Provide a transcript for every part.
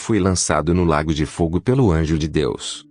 fui lançado no lago de fogo pelo anjo de Deus.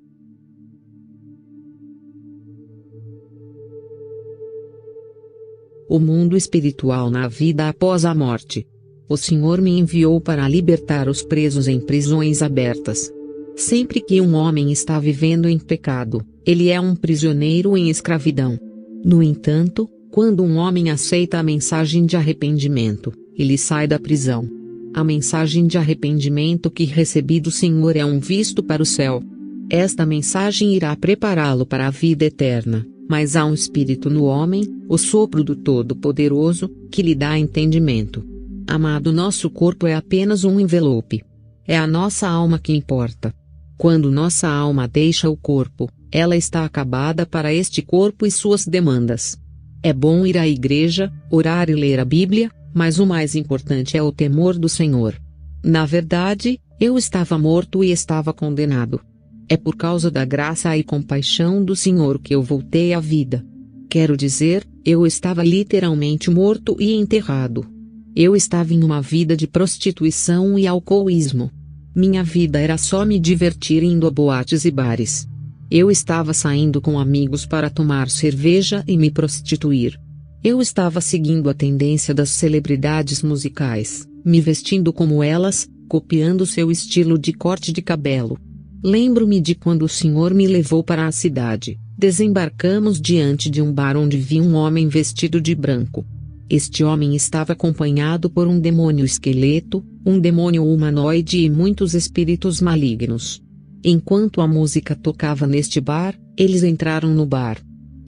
O mundo espiritual na vida após a morte. O Senhor me enviou para libertar os presos em prisões abertas. Sempre que um homem está vivendo em pecado, ele é um prisioneiro em escravidão. No entanto, quando um homem aceita a mensagem de arrependimento, ele sai da prisão. A mensagem de arrependimento que recebi do Senhor é um visto para o céu. Esta mensagem irá prepará-lo para a vida eterna, mas há um espírito no homem, o sopro do Todo-Poderoso, que lhe dá entendimento. Amado, nosso corpo é apenas um envelope. É a nossa alma que importa. Quando nossa alma deixa o corpo, ela está acabada para este corpo e suas demandas. É bom ir à igreja, orar e ler a Bíblia, mas o mais importante é o temor do Senhor. Na verdade, eu estava morto e estava condenado. É por causa da graça e compaixão do Senhor que eu voltei à vida. Quero dizer, eu estava literalmente morto e enterrado. Eu estava em uma vida de prostituição e alcoolismo. Minha vida era só me divertir indo a boates e bares. Eu estava saindo com amigos para tomar cerveja e me prostituir. Eu estava seguindo a tendência das celebridades musicais, me vestindo como elas, copiando seu estilo de corte de cabelo. Lembro-me de quando o Senhor me levou para a cidade. Desembarcamos diante de um bar onde vi um homem vestido de branco. Este homem estava acompanhado por um demônio esqueleto, um demônio humanoide e muitos espíritos malignos. Enquanto a música tocava neste bar, eles entraram no bar.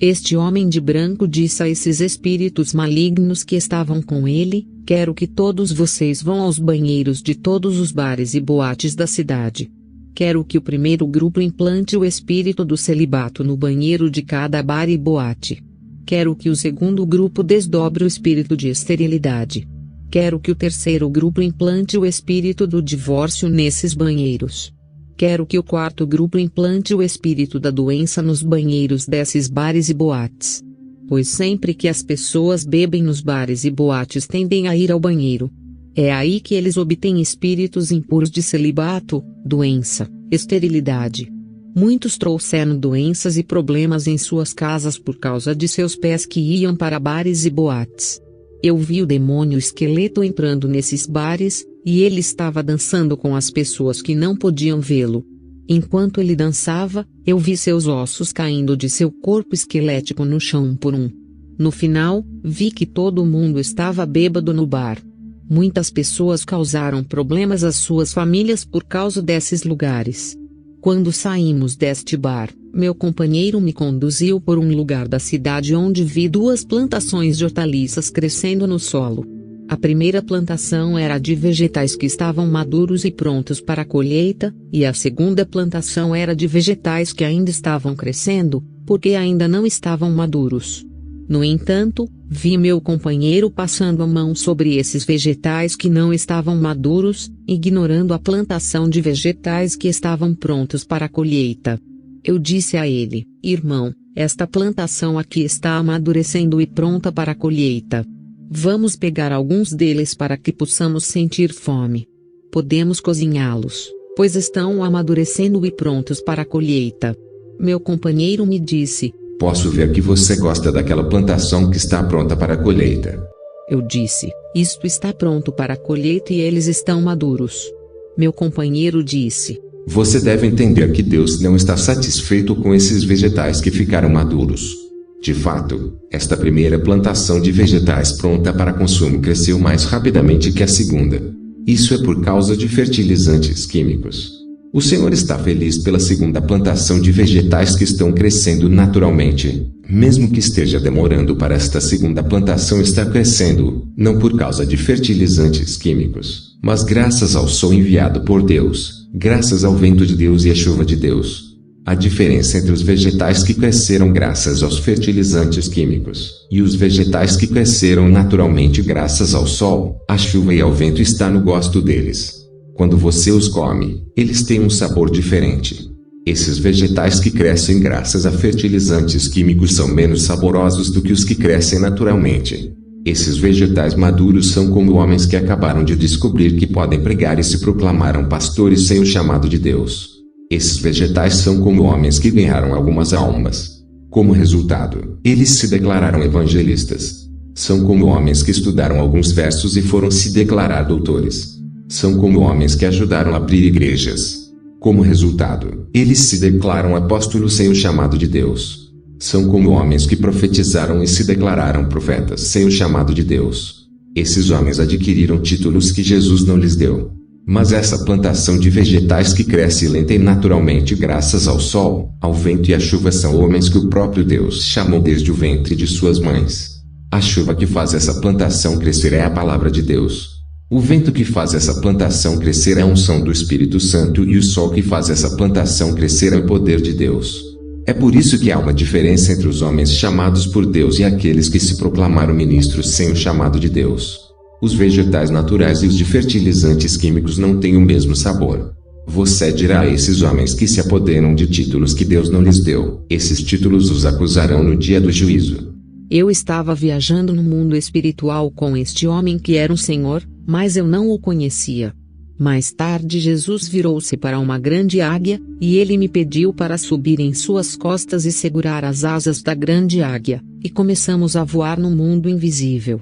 Este homem de branco disse a esses espíritos malignos que estavam com ele: quero que todos vocês vão aos banheiros de todos os bares e boates da cidade. Quero que o primeiro grupo implante o espírito do celibato no banheiro de cada bar e boate. Quero que o segundo grupo desdobre o espírito de esterilidade. Quero que o terceiro grupo implante o espírito do divórcio nesses banheiros. Quero que o quarto grupo implante o espírito da doença nos banheiros desses bares e boates. Pois sempre que as pessoas bebem nos bares e boates tendem a ir ao banheiro. É aí que eles obtêm espíritos impuros de celibato, doença, esterilidade. Muitos trouxeram doenças e problemas em suas casas por causa de seus pés que iam para bares e boates. Eu vi o demônio esqueleto entrando nesses bares, e ele estava dançando com as pessoas que não podiam vê-lo. Enquanto ele dançava, eu vi seus ossos caindo de seu corpo esquelético no chão um por um. No final, vi que todo mundo estava bêbado no bar. Muitas pessoas causaram problemas às suas famílias por causa desses lugares. Quando saímos deste bar, meu companheiro me conduziu por um lugar da cidade onde vi 2 plantações de hortaliças crescendo no solo. A primeira plantação era de vegetais que estavam maduros e prontos para a colheita, e a segunda plantação era de vegetais que ainda estavam crescendo, porque ainda não estavam maduros. No entanto, vi meu companheiro passando a mão sobre esses vegetais que não estavam maduros, ignorando a plantação de vegetais que estavam prontos para a colheita. Eu disse a ele: irmão, esta plantação aqui está amadurecendo e pronta para a colheita. Vamos pegar alguns deles para que possamos sentir fome. Podemos cozinhá-los, pois estão amadurecendo e prontos para a colheita. Meu companheiro me disse: posso ver que você gosta daquela plantação que está pronta para a colheita. Eu disse: isto está pronto para a colheita e eles estão maduros. Meu companheiro disse: você deve entender que Deus não está satisfeito com esses vegetais que ficaram maduros. De fato, esta primeira plantação de vegetais pronta para consumo cresceu mais rapidamente que a segunda. Isso é por causa de fertilizantes químicos. O Senhor está feliz pela segunda plantação de vegetais que estão crescendo naturalmente, mesmo que esteja demorando para esta segunda plantação estar crescendo, não por causa de fertilizantes químicos, mas graças ao sol enviado por Deus, graças ao vento de Deus e à chuva de Deus. A diferença entre os vegetais que cresceram graças aos fertilizantes químicos e os vegetais que cresceram naturalmente graças ao sol, à chuva e ao vento está no gosto deles. Quando você os come, eles têm um sabor diferente. Esses vegetais que crescem graças a fertilizantes químicos são menos saborosos do que os que crescem naturalmente. Esses vegetais maduros são como homens que acabaram de descobrir que podem pregar e se proclamaram pastores sem o chamado de Deus. Esses vegetais são como homens que ganharam algumas almas. Como resultado, eles se declararam evangelistas. São como homens que estudaram alguns versos e foram se declarar doutores. São como homens que ajudaram a abrir igrejas. Como resultado, eles se declaram apóstolos sem o chamado de Deus. São como homens que profetizaram e se declararam profetas sem o chamado de Deus. Esses homens adquiriram títulos que Jesus não lhes deu. Mas essa plantação de vegetais que cresce lenta e naturalmente graças ao sol, ao vento e à chuva são homens que o próprio Deus chamou desde o ventre de suas mães. A chuva que faz essa plantação crescer é a palavra de Deus. O vento que faz essa plantação crescer é a unção do Espírito Santo e o sol que faz essa plantação crescer é o poder de Deus. É por isso que há uma diferença entre os homens chamados por Deus e aqueles que se proclamaram ministros sem o chamado de Deus. Os vegetais naturais e os de fertilizantes químicos não têm o mesmo sabor. Você dirá a esses homens que se apoderam de títulos que Deus não lhes deu, esses títulos os acusarão no dia do juízo. Eu estava viajando no mundo espiritual com este homem que era um senhor, mas eu não o conhecia. Mais tarde Jesus virou-se para uma grande águia, e ele me pediu para subir em suas costas e segurar as asas da grande águia, e começamos a voar no mundo invisível.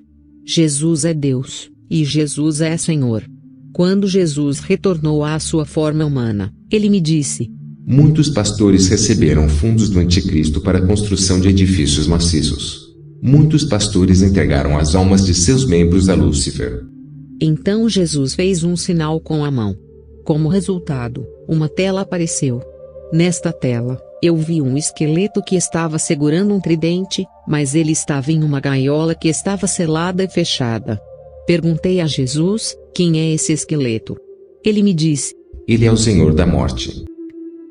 Jesus é Deus, e Jesus é Senhor. Quando Jesus retornou à sua forma humana, ele me disse: muitos pastores receberam fundos do anticristo para a construção de edifícios maciços. Muitos pastores entregaram as almas de seus membros a Lúcifer. Então Jesus fez um sinal com a mão. Como resultado, uma tela apareceu. Nesta tela, eu vi um esqueleto que estava segurando um tridente, mas ele estava em uma gaiola que estava selada e fechada. Perguntei a Jesus: quem é esse esqueleto? Ele me disse: ele é o Senhor da morte.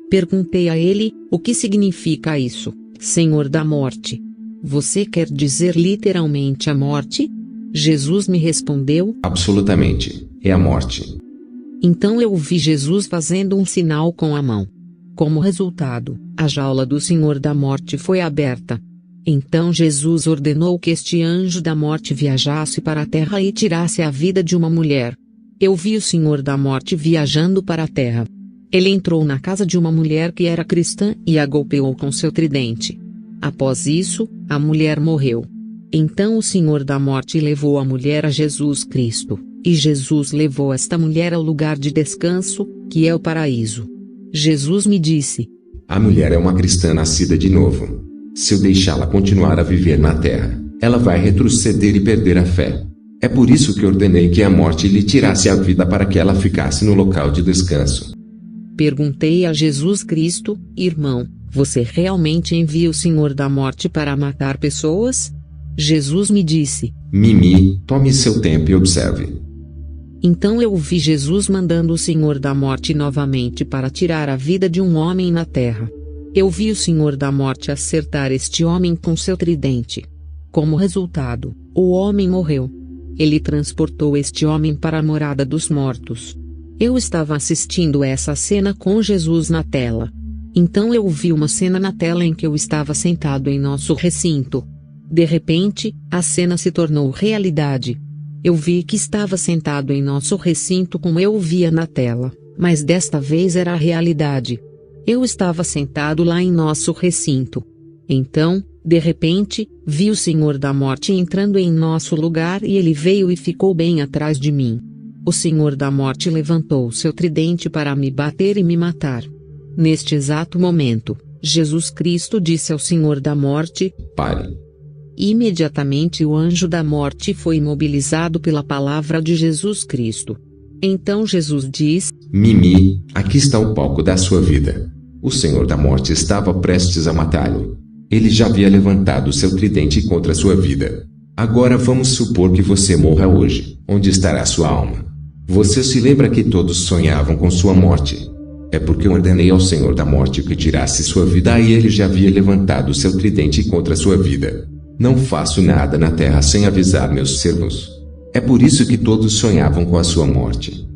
Perguntei a ele: o que significa isso, Senhor da morte? Você quer dizer literalmente a morte? Jesus me respondeu: absolutamente, é a morte. Então eu vi Jesus fazendo um sinal com a mão. Como resultado, a jaula do Senhor da morte foi aberta. Então Jesus ordenou que este anjo da morte viajasse para a terra e tirasse a vida de uma mulher. Eu vi o Senhor da morte viajando para a terra. Ele entrou na casa de uma mulher que era cristã e a golpeou com seu tridente. Após isso, a mulher morreu. Então o Senhor da morte levou a mulher a Jesus Cristo, e Jesus levou esta mulher ao lugar de descanso, que é o paraíso. Jesus me disse: a mulher é uma cristã nascida de novo. Se eu deixá-la continuar a viver na terra, ela vai retroceder e perder a fé. É por isso que ordenei que a morte lhe tirasse a vida para que ela ficasse no local de descanso. Perguntei a Jesus Cristo: irmão, você realmente envia o Senhor da morte para matar pessoas? Jesus me disse: Mimi, tome seu tempo e observe. Então eu vi Jesus mandando o Senhor da morte novamente para tirar a vida de um homem na terra. Eu vi o Senhor da morte acertar este homem com seu tridente. Como resultado, o homem morreu. Ele transportou este homem para a morada dos mortos. Eu estava assistindo essa cena com Jesus na tela. Então eu vi uma cena na tela em que eu estava sentado em nosso recinto. De repente, a cena se tornou realidade. Eu vi que estava sentado em nosso recinto como eu via na tela, mas desta vez era a realidade. Eu estava sentado lá em nosso recinto. Então, de repente, vi o Senhor da morte entrando em nosso lugar e ele veio e ficou bem atrás de mim. O Senhor da morte levantou seu tridente para me bater e me matar. Neste exato momento, Jesus Cristo disse ao Senhor da morte: pare. Imediatamente o anjo da morte foi imobilizado pela palavra de Jesus Cristo. Então Jesus diz: Mimi, aqui está o palco da sua vida. O Senhor da morte estava prestes a matá-lo. Ele já havia levantado seu tridente contra sua vida. Agora vamos supor que você morra hoje. Onde estará sua alma? Você se lembra que todos sonhavam com sua morte? É porque eu ordenei ao Senhor da morte que tirasse sua vida e ele já havia levantado seu tridente contra sua vida. Não faço nada na terra sem avisar meus servos. É por isso que todos sonhavam com a sua morte.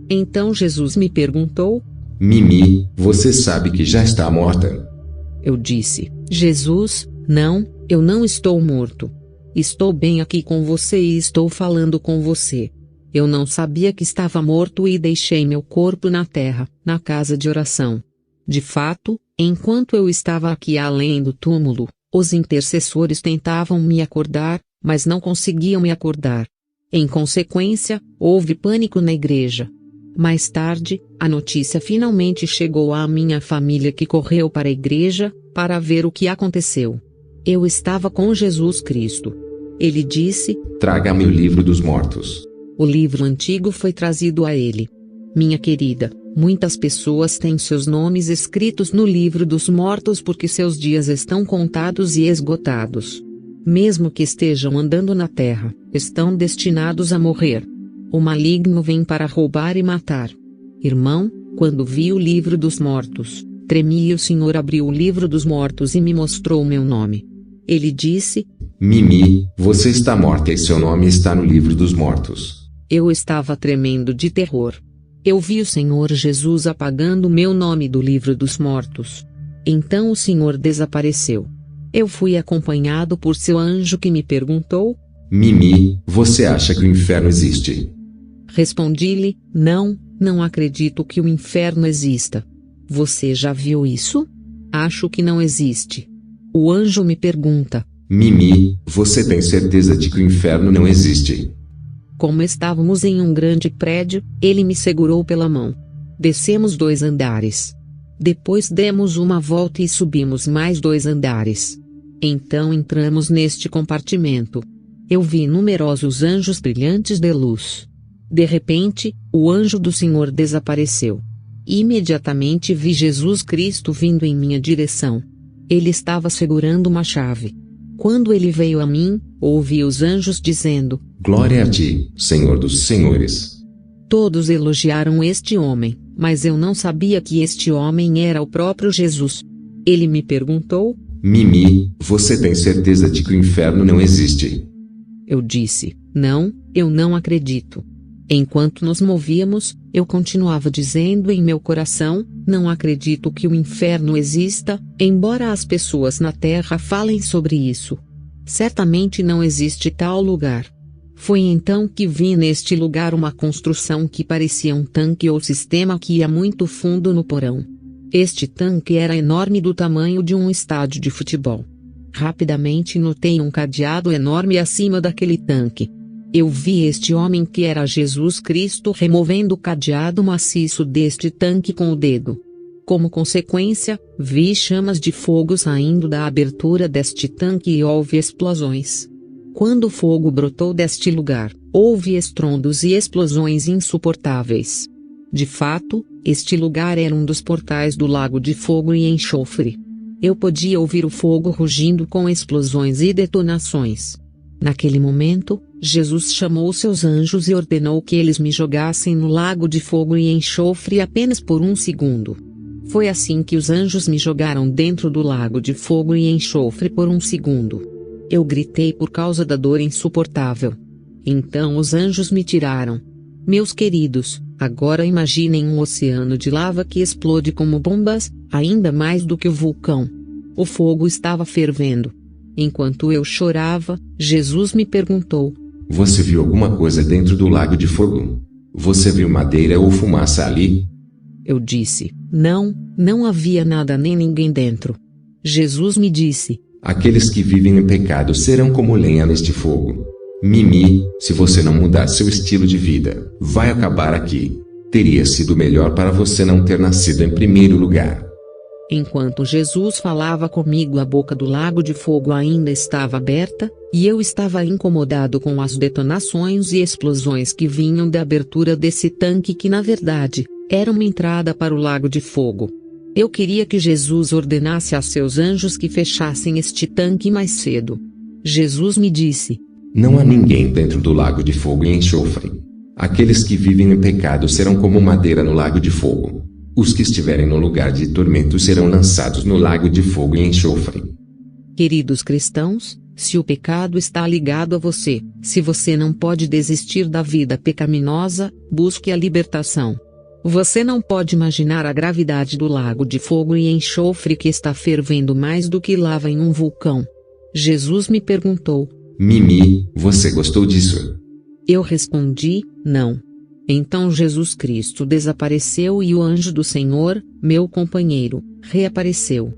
Então Jesus me perguntou: Mimi, você sabe que já está morta? Eu disse: Jesus, não, eu não estou morto. Estou bem aqui com você e estou falando com você. Eu não sabia que estava morto e deixei meu corpo na terra, na casa de oração. De fato, enquanto eu estava aqui além do túmulo, os intercessores tentavam me acordar, mas não conseguiam me acordar. Em consequência, houve pânico na igreja. Mais tarde, a notícia finalmente chegou à minha família, que correu para a igreja, para ver o que aconteceu. Eu estava com Jesus Cristo. Ele disse: Traga-me o livro dos mortos. O livro antigo foi trazido a ele. Minha querida, muitas pessoas têm seus nomes escritos no livro dos mortos porque seus dias estão contados e esgotados. Mesmo que estejam andando na terra, estão destinados a morrer. O maligno vem para roubar e matar. Irmão, quando vi o livro dos mortos, tremi e o Senhor abriu o livro dos mortos e me mostrou meu nome. Ele disse: Mimi, você está morta e seu nome está no livro dos mortos. Eu estava tremendo de terror. Eu vi o Senhor Jesus apagando meu nome do livro dos mortos. Então o Senhor desapareceu. Eu fui acompanhado por seu anjo, que me perguntou: Mimi, você acha que o inferno existe? Respondi-lhe: não acredito que o inferno exista. Você já viu isso? Acho que não existe. O anjo me pergunta: Mimi, você tem certeza de que o inferno não existe? Como estávamos em um grande prédio, ele me segurou pela mão. Descemos 2 andares. Depois demos uma volta e subimos mais 2 andares. Então entramos neste compartimento. Eu vi numerosos anjos brilhantes de luz. De repente, o anjo do Senhor desapareceu. Imediatamente vi Jesus Cristo vindo em minha direção. Ele estava segurando uma chave. Quando ele veio a mim, ouvi os anjos dizendo: Glória a ti, Senhor dos senhores. Todos elogiaram este homem, mas eu não sabia que este homem era o próprio Jesus. Ele me perguntou: Mimi, você tem certeza de que o inferno não existe? Eu disse: não, eu não acredito. Enquanto nos movíamos, eu continuava dizendo em meu coração: não acredito que o inferno exista, embora as pessoas na terra falem sobre isso. Certamente não existe tal lugar. Foi então que vi neste lugar uma construção que parecia um tanque ou sistema que ia muito fundo no porão. Este tanque era enorme, do tamanho de um estádio de futebol. Rapidamente notei um cadeado enorme acima daquele tanque. Eu vi este homem, que era Jesus Cristo, removendo o cadeado maciço deste tanque com o dedo. Como consequência, vi chamas de fogo saindo da abertura deste tanque e houve explosões. Quando o fogo brotou deste lugar, houve estrondos e explosões insuportáveis. De fato, este lugar era um dos portais do lago de fogo e enxofre. Eu podia ouvir o fogo rugindo com explosões e detonações. Naquele momento, Jesus chamou seus anjos e ordenou que eles me jogassem no lago de fogo e enxofre apenas por 1 segundo. Foi assim que os anjos me jogaram dentro do lago de fogo e enxofre por 1 segundo. Eu gritei por causa da dor insuportável. Então os anjos me tiraram. Meus queridos, agora imaginem um oceano de lava que explode como bombas, ainda mais do que o vulcão. O fogo estava fervendo. Enquanto eu chorava, Jesus me perguntou: Você viu alguma coisa dentro do lago de fogo? Você viu madeira ou fumaça ali? Eu disse: não havia nada nem ninguém dentro. Jesus me disse: Aqueles que vivem em pecado serão como lenha neste fogo. Mimi, se você não mudar seu estilo de vida, vai acabar aqui. Teria sido melhor para você não ter nascido em primeiro lugar. Enquanto Jesus falava comigo, a boca do lago de fogo ainda estava aberta, e eu estava incomodado com as detonações e explosões que vinham da abertura desse tanque, que na verdade, era uma entrada para o lago de fogo. Eu queria que Jesus ordenasse a seus anjos que fechassem este tanque mais cedo. Jesus me disse: Não há ninguém dentro do lago de fogo e enxofre. Aqueles que vivem em pecado serão como madeira no lago de fogo. Os que estiverem no lugar de tormento serão lançados no lago de fogo e enxofre. Queridos cristãos, se o pecado está ligado a você, se você não pode desistir da vida pecaminosa, busque a libertação. Você não pode imaginar a gravidade do lago de fogo e enxofre que está fervendo mais do que lava em um vulcão. Jesus me perguntou: Mimi, você gostou disso? Eu respondi, não. Então Jesus Cristo desapareceu e o anjo do Senhor, meu companheiro, reapareceu.